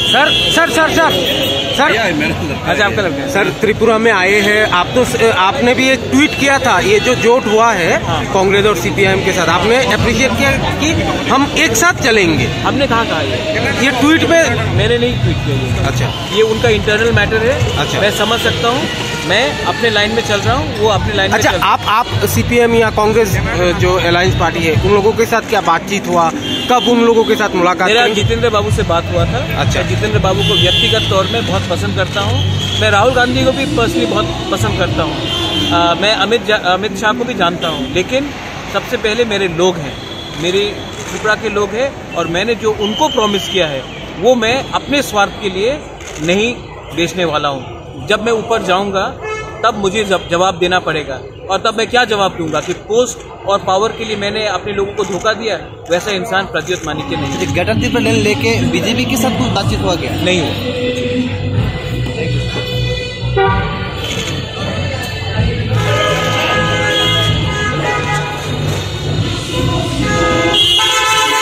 Sir sir sir sir sir अच्छा आपका लगता है सर त्रिपुरा में आए हैं आप, तो आपने भी एक ट्वीट किया था, ये जो जोट हुआ है कांग्रेस और सीपीआईएम के साथ, आपने अप्रिशिएट किया कि हम एक साथ चलेंगे। हमने कहा ये ट्वीट में मैंने नहीं ट्वीट किया। अच्छा, ये उनका इंटरनल मैटर है। अच्छा, मैं समझ सकता हूँ, मैं अपने लाइन में चल रहा हूँ, वो अपने लाइन में चल रहा है। आप सीपीएम या कांग्रेस जो अलायंस पार्टी है उन लोगों के साथ क्या बातचीत हुआ, कब उन लोगों के साथ मुलाकात? मेरा जितेंद्र बाबू से बात हुआ था। अच्छा, जितेंद्र बाबू को व्यक्तिगत तौर में बहुत पसंद करता हूँ। मैं राहुल गांधी को भी पर्सनली बहुत पसंद करता हूँ। मैं अमित शाह को भी जानता हूँ, लेकिन सबसे पहले मेरे लोग हैं, मेरी त्रिपुरा के लोग हैं, और मैंने जो उनको प्रॉमिस किया है वो मैं अपने स्वार्थ के लिए नहीं बेचने वाला हूँ। जब मैं ऊपर जाऊँगा तब मुझे जवाब देना पड़ेगा, और तब मैं क्या जवाब दूंगा कि पोस्ट और पावर के लिए मैंने अपने लोगों को धोखा दिया, वैसा इंसान प्रद्योत मानिक्य नहीं। गठबंधन लेके बीजेपी के साथ कुछ बातचीत हुआ क्या? नहीं हुआ।